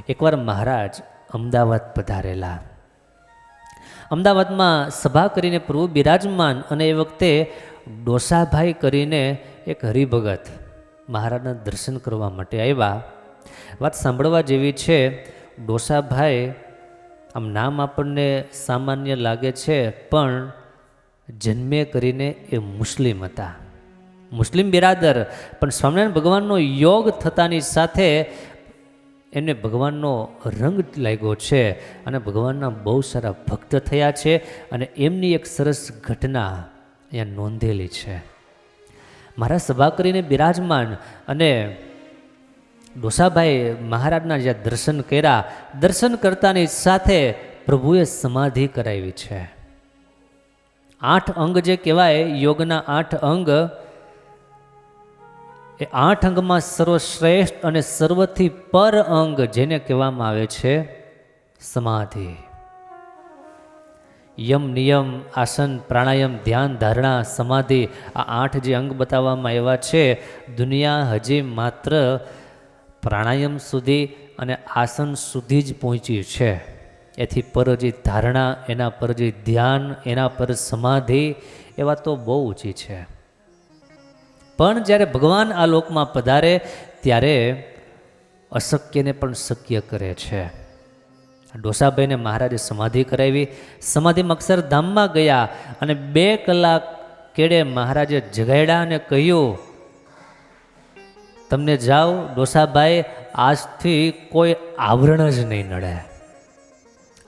એકવાર મહારાજ અમદાવાદ પધારેલા. અમદાવાદમાં સભા કરીને પ્રભુ બિરાજમાન, અને એ વખતે ડોસાભાઈ કરીને એક હરિભગત મહારાજના દર્શન કરવા માટે આવ્યા. વાત સાંભળવા જેવી છે. ડોસાભાઈ આમ નામ આપણને સામાન્ય લાગે છે, પણ જન્મે કરીને એ મુસ્લિમ હતા, મુસ્લિમ બિરાદર. પણ સ્વામિનારાયણ ભગવાનનો યોગ થતાની સાથે એમને ભગવાનનો રંગ લાગ્યો છે અને ભગવાનના બહુ સારા ભક્ત થયા છે. અને એમની એક સરસ ઘટના અહીંયા નોંધેલી છે. મારા સભા કરીને બિરાજમાન, અને ડોસાભાઈ મહારાજના જ્યાં દર્શન કર્યા, દર્શન કરતાની સાથે પ્રભુએ સમાધિ કરાવી છે. 8 અંગ જે કહેવાય, યોગના 8 અંગ, એ 8 અંગમાં સર્વશ્રેષ્ઠ અને સર્વથી પર અંગ જેને કહેવામાં આવે છે સમાધિ. યમ, નિયમ, આસન, પ્રાણાયામ, ધ્યાન, ધારણા, સમાધિ, આ 8 જે અંગ બતાવવામાં આવ્યા છે, દુનિયા હજી માત્ર પ્રાણાયામ સુધી અને આસન સુધી જ પહોંચી છે. એથી પર જે ધારણા, એના પર જે ધ્યાન, એના પર સમાધિ, એવા તો બહુ ઊંચી છે. પણ જ્યારે ભગવાન આ લોકમાં પધારે ત્યારે અશક્યને પણ શક્ય કરે છે. ડોસાભાઈને મહારાજે સમાધિ કરાવી. સમાધિમાં અક્ષરધામમાં ગયા અને 2 કલાક કેડે મહારાજે જગાડ્યા અને કહ્યું, તમને જાઓ ડોસાભાઈ, આજથી કોઈ આવરણ જ નહીં નડે.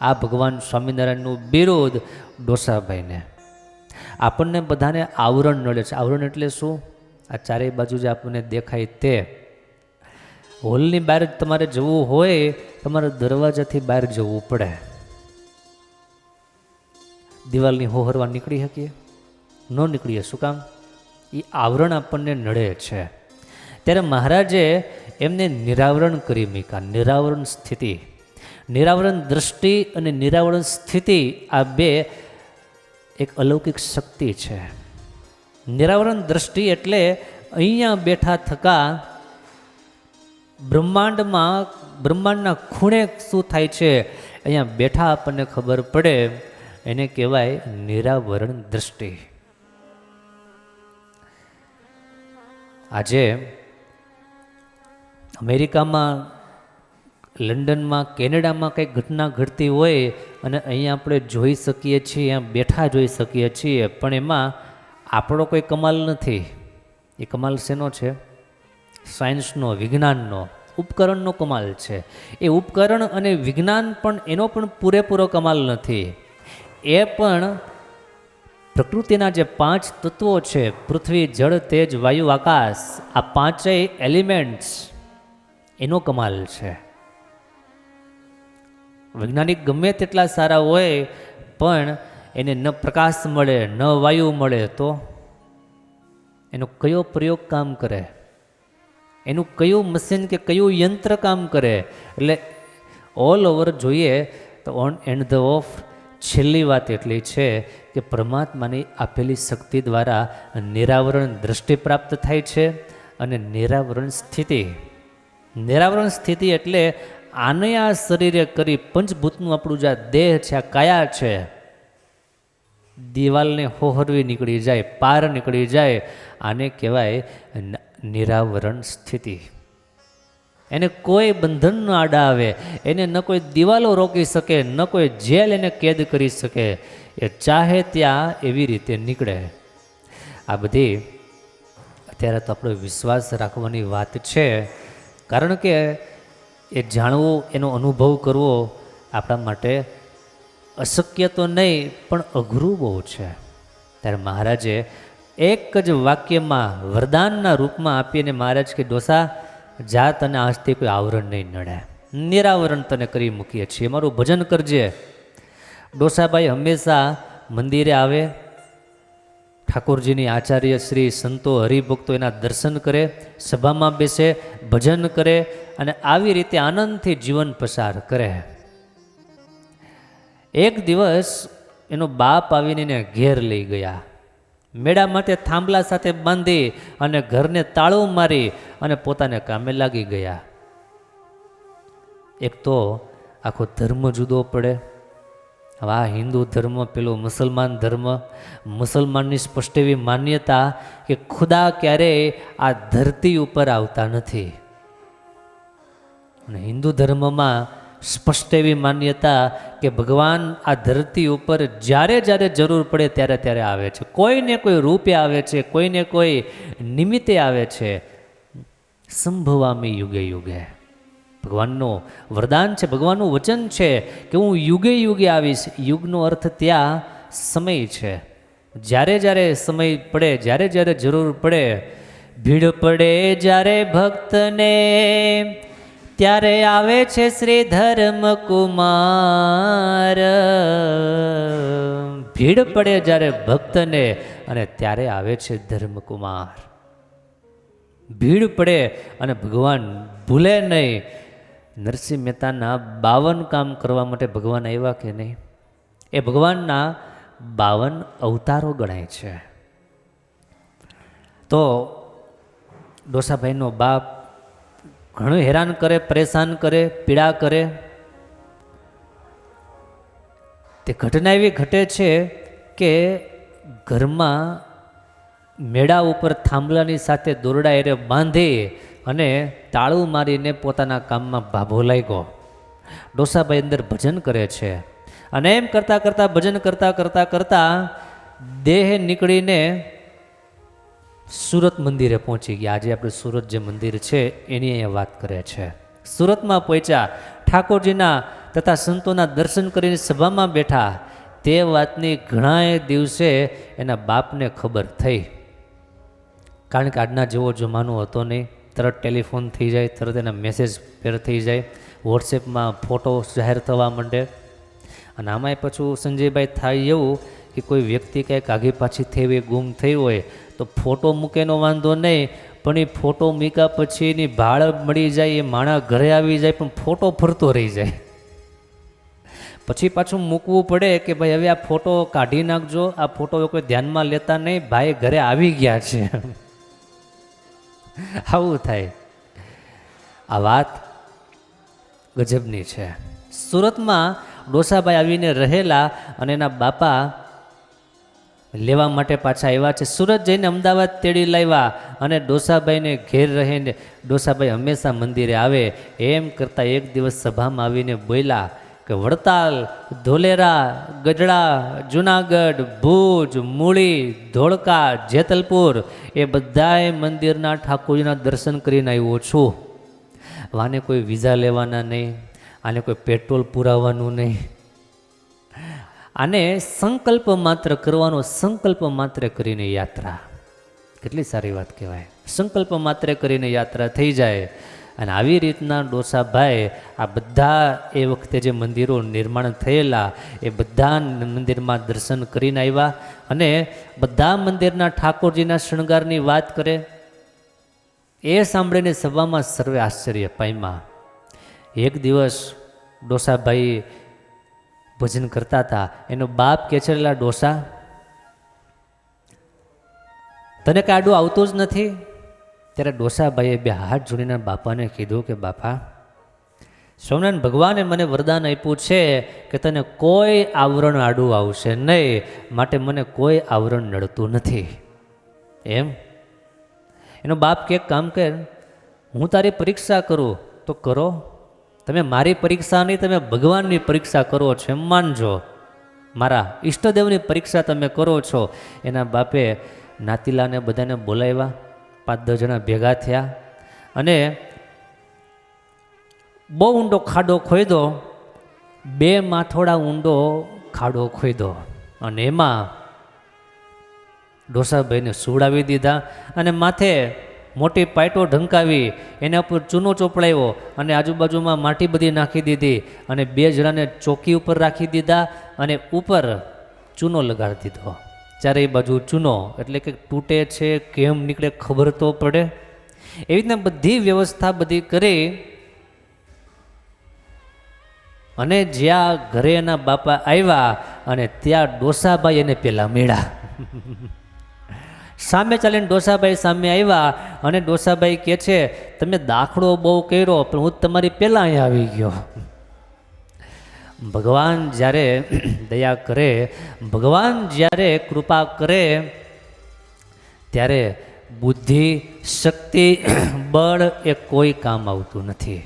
આ ભગવાન સ્વામિનારાયણનું બિરુદ ડોસાભાઈને. આપણને બધાને આવરણ નડે છે. આવરણ એટલે શું? આ ચારેય બાજુ જે આપણને દેખાય તે. હોલની બહાર તમારે જવું હોય, તમારે દરવાજાથી બહાર જવું પડે. દિવાલની હોહરવા નીકળી શકીએ? ન નીકળીએ. શું કામ? એ આવરણ આપણને નડે છે. ત્યારે મહારાજે એમને નિરાવરણ કરી મૂક્યા. નિરાવરણ સ્થિતિ, નિરાવરણ દ્રષ્ટિ અને નિરાવરણ સ્થિતિ, આ 2 એક અલૌકિક શક્તિ છે. નિરાવરણ દ્રષ્ટિ એટલે અહીંયા બેઠા થકા બ્રહ્માંડના ખૂણે શું થાય છે, અહીંયા બેઠા આપણને ખબર પડે. એને કહેવાય નિરાવરણ દ્રષ્ટિ. આજે અમેરિકામાં, લંડનમાં, કેનેડામાં કંઈક ઘટના ઘટતી હોય અને અહીંયા આપણે જોઈ શકીએ છીએ, અહીંયા બેઠા જોઈ શકીએ છીએ, પણ એમાં આપણો કોઈ કમાલ નથી. એ કમાલ શેનો છે? સાયન્સનો, વિજ્ઞાનનો, ઉપકરણનો કમાલ છે. એ ઉપકરણ અને વિજ્ઞાન પણ એનો પણ પૂરેપૂરો કમાલ નથી. એ પણ પ્રકૃતિના જે 5 તત્વો છે, પૃથ્વી, જળ, તેજ, વાયુ, આકાશ, આ 5 એલિમેન્ટ્સ, એનો કમાલ છે. વૈજ્ઞાનિક ગમે તેટલા સારા હોય, પણ એને ન પ્રકાશ મળે, ન વાયુ મળે, તો એનો કયો પ્રયોગ કામ કરે? એનું કયું મશીન કે કયું યંત્ર કામ કરે? એટલે ઓલ ઓવર જોઈએ તો ઓન એન્ડ ધ ઓફ છેલ્લી વાત એટલી છે કે પરમાત્માની આપેલી શક્તિ દ્વારા નિરાવરણ દ્રષ્ટિ પ્રાપ્ત થાય છે અને નિરાવરણ સ્થિતિ. નિરાવરણ સ્થિતિ એટલે આને આ શરીરે કરી પંચભૂતનું આપણું જે દેહ છે, આ કાયા છે, દિવાલને હોહરવી નીકળી જાય, પાર નીકળી જાય, આને કહેવાય નિરાવરણ સ્થિતિ. એને કોઈ બંધન ન આડા આવે, એને ન કોઈ દિવાલો રોકી શકે, ન કોઈ જેલ એને કેદ કરી શકે. એ ચાહે ત્યાં એવી રીતે નીકળે. આ બધી અત્યારે તો આપણો વિશ્વાસ રાખવાની વાત છે, કારણ કે એ જાણવું, એનો અનુભવ કરવો આપણા માટે અશક્ય તો નહીં, પણ અઘરું બહુ છે. ત્યારે મહારાજે એક જ વાક્યમાં વરદાનના રૂપમાં આપીને મહારાજ કે ડોસા જા, તને આજથી કોઈ આવરણ નહીં નડે, નિરાવરણ તને કરી મૂકીએ છીએ, મારું ભજન કરજે. ડોસાભાઈ હંમેશા મંદિરે આવે, ઠાકોરજીની આચાર્ય શ્રી સંતો હરિભક્તો એના દર્શન કરે, સભામાં બેસે, ભજન કરે અને આવી રીતે આનંદથી જીવન પસાર કરે. એક દિવસ એનો બાપ આવીને એને ઘેર લઈ ગયા. મેળા માટે થાંભલા સાથે બાંધી અને ઘરને તાળું મારી અને પોતાને કામે લાગી ગયા. એક તો આખો ધર્મ જુદો પડે. હવે આ હિન્દુ ધર્મ, પેલો મુસલમાન ધર્મ. મુસલમાનની સ્પષ્ટ એવી માન્યતા કે ખુદા ક્યારેય આ ધરતી ઉપર આવતા નથી, અને હિન્દુ ધર્મમાં સ્પષ્ટ એવી માન્યતા કે ભગવાન આ ધરતી ઉપર જ્યારે જ્યારે જરૂર પડે ત્યારે ત્યારે આવે છે. કોઈને કોઈ રૂપે આવે છે, કોઈને કોઈ નિમિત્તે આવે છે. સંભવામી યુગે યુગે ભગવાનનું વરદાન છે, ભગવાનનું વચન છે કે હું યુગે યુગે આવીશ. યુગનો અર્થ ત્યાં સમય છે. જ્યારે જ્યારે સમય પડે, જ્યારે જ્યારે જરૂર પડે, ભીડ પડે જ્યારે ભક્તને, ત્યારે આવે છે શ્રી ધર્મકુમાર. ભીડ પડે જ્યારે ભક્તને અને ત્યારે આવે છે ધર્મકુમાર. ભીડ પડે અને ભગવાન ભૂલે નહીં. નરસિંહ મહેતાના 52 કામ કરવા માટે ભગવાન આવ્યા કે નહીં? એ ભગવાનના 52 અવતારો ગણાય છે. તો ડોસાભાઈનો બાપ ઘણું હેરાન કરે, પરેશાન કરે, પીડા કરે. તે ઘટના એવી ઘટે છે કે ઘરમાં મેળા ઉપર થાંભલાની સાથે દોરડા એરે બાંધી અને તાળું મારીને પોતાના કામમાં ભાભો લાગ્યો. ડોસાભાઈ અંદર ભજન કરે છે, અને એમ કરતાં કરતાં ભજન કરતાં દેહ નીકળીને સુરત મંદિરે પહોંચી ગયા. આજે આપણે સુરત જે મંદિર છે એની અહીંયા વાત કરે છે. સુરતમાં પહોંચ્યા, ઠાકોરજીના તથા સંતોના દર્શન કરીને સભામાં બેઠા. તે વાતની ઘણાએ દિવસે એના બાપને ખબર થઈ, કારણ કે આજના જેવો જમાનો હતો નહીં. તરત ટેલિફોન થઈ જાય, તરત એના મેસેજ ફેર થઈ જાય, વોટ્સએપમાં ફોટો જાહેર થવા માંડે. અને આમાંય પાછું સંજયભાઈ થાય એવું કે કોઈ વ્યક્તિ કંઈક આઘી પાછી થઈ હોય, ગુમ થઈ હોય, તો ફોટો મૂકેનો વાંધો નહીં, પણ એ ફોટો મૂક્યા પછી એની ભાળ મળી જાય, એ માણા ઘરે આવી જાય, પણ ફોટો ફરતો રહી જાય. પછી પાછું મૂકવું પડે કે ભાઈ હવે આ ફોટો કાઢી નાખજો, આ ફોટો કોઈ ધ્યાનમાં લેતા નહીં, ભાઈ ઘરે આવી ગયા છે. આવું થાય. આ વાત ગજબની છે. સુરતમાં ડોસાભાઈ આવીને રહેલા અને એના બાપા લેવા માટે પાછા આવ્યા છે. સુરત જઈને અમદાવાદ તેડી લાવ્યા, અને ડોસાભાઈને ઘેર રહીને ડોસાભાઈ હંમેશા મંદિરે આવે. એમ કરતાં એક દિવસ સભામાં આવીને બોલ્યા કે વડતાલ, ધોલેરા, ગઢડા, જુનાગઢ, ભુજ, મૂળી, ધોળકા, જેતલપુર એ બધાય મંદિરના ઠાકોરજીના દર્શન કરીને આવ્યો છું. આને કોઈ વિઝા લેવાના નહીં, આને કોઈ પેટ્રોલ પુરાવવાનું નહીં, આને સંકલ્પ માત્ર કરવાનો, સંકલ્પ માત્ર કરીને યાત્રા. કેટલી સારી વાત કહેવાય. સંકલ્પ માત્ર કરીને યાત્રા થઈ જાય. અને આવી રીતના ડોસાભાઈ આ બધા એ વખતે જે મંદિરો નિર્માણ થયેલા એ બધા મંદિરમાં દર્શન કરીને આવ્યા, અને બધા મંદિરના ઠાકોરજીના શણગારની વાત કરે. એ સાંભળીને સભામાં સર્વે આશ્ચર્ય પામ્યા. એક દિવસ ડોસાભાઈ ભજન કરતા હતા. એનો બાપ કહે છે, એલા ડોસા, તને કાંડું આવતું જ નથી? ત્યારે ડોસાભાઈએ બે હાથ જોડીને બાપાને કીધું કે બાપા, સ્વામિનારાયણ ભગવાને મને વરદાન આપ્યું છે કે તને કોઈ આવરણ આડું આવશે નહીં, માટે મને કોઈ આવરણ નડતું નથી. એમ? એનો બાપ કે કામ કર, હું તારી પરીક્ષા કરું તો કરો. તમે મારી પરીક્ષા નહીં, તમે ભગવાનની પરીક્ષા કરો છો એમ માનજો. મારા ઈષ્ટદેવની પરીક્ષા તમે કરો છો. એના બાપે નાતીલાને બધાને બોલાવ્યા. 5-10 જણા ભેગા થયા અને બહુ ઊંડો ખાડો ખોદ્યો. 2 માથોડા ઊંડો ખાડો ખોદ્યો, અને એમાં ડોસાભાઈને સુવડાવી દીધા, અને માથે મોટી પાઇટો ઢંકાવી, એના ઉપર ચૂનો ચોપડાવ્યો, અને આજુબાજુમાં માટી બધી નાખી દીધી, અને 2 જણાને ચોકી ઉપર રાખી દીધા, અને ઉપર ચૂનો લગાડી દીધો. ચારેય બાજુ ચૂનો, એટલે કે તૂટે છે કેમ નીકળે ખબર તો પડે. એવી રીતના બધી વ્યવસ્થા બધી કરી, અને જ્યાં ઘરે એના બાપા આવ્યા અને ત્યાં ડોસાભાઈ એને પેલા મળ્યા. સામે ચાલીને ડોસાભાઈ સામે આવ્યા અને ડોસાભાઈ કહે છે તમે દાખલો બહુ કર્યો પણ હું તમારી પહેલાં અહીંયા આવી ગયો. ભગવાન જ્યારે દયા કરે, ભગવાન જ્યારે કૃપા કરે ત્યારે બુદ્ધિ, શક્તિ, બળ એ કોઈ કામ આવતું નથી.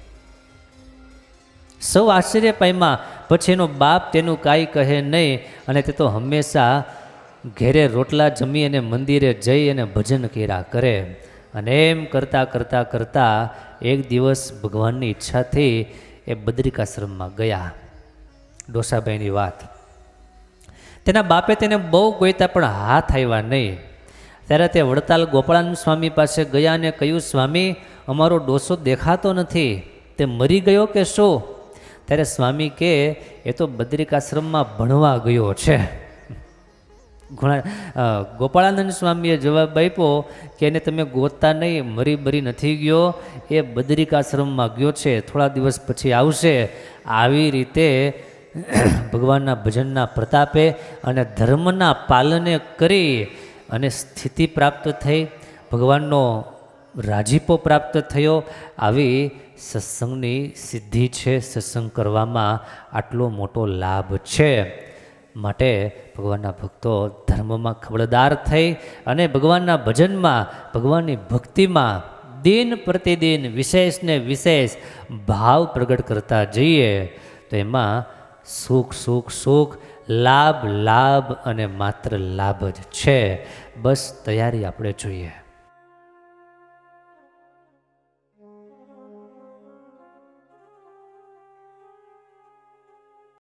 સૌ આશ્ચર્ય પામ્યા. પછી એનો બાપ તેનું કાંઈ કહે નહીં અને તે તો હંમેશા ઘેરે રોટલા જમી અને મંદિરે જઈ અને ભજન કર્યા કરે. અને એમ કરતાં કરતાં કરતાં એક દિવસ ભગવાનની ઈચ્છાથી એ બદ્રિકાશ્રમમાં ગયા. ડોસાભાઈની વાત, તેના બાપે તેને બહુ ગોઈતા પણ હાથ આવ્યા નહીં. ત્યારે તે વડતાલ ગોપાળાનંદ સ્વામી પાસે ગયા અને કહ્યું, સ્વામી અમારો ડોસો દેખાતો નથી, તે મરી ગયો કે શું? ત્યારે સ્વામી કહે એ તો બદ્રિકાશ્રમમાં ભણવા ગયો છે. ગોપાળાનંદ સ્વામીએ જવાબ આપ્યો કે એને તમે ગોતતા નહીં, મરી બરી નથી ગયો, એ બદ્રિકાશ્રમમાં ગયો છે, થોડા દિવસ પછી આવશે. આવી રીતે ભગવાનના ભજનના પ્રતાપે અને ધર્મના પાલને કરી અને સ્થિતિ પ્રાપ્ત થઈ, ભગવાનનો રાજીપો પ્રાપ્ત થયો. આવી સત્સંગની સિદ્ધિ છે. સત્સંગ કરવામાં આટલો મોટો લાભ છે. માટે ભગવાનના ભક્તો ધર્મમાં ખબરદાર થઈ અને ભગવાનના ભજનમાં, ભગવાનની ભક્તિમાં દિન પ્રતિદિન વિશેષને વિશેષ ભાવ પ્રગટ કરતા જઈએ તો એમાં સુખ સુખ સુખ, લાભ લાભ અને માત્ર લાભ જ છે. બસ તૈયારી આપણે જોઈએ.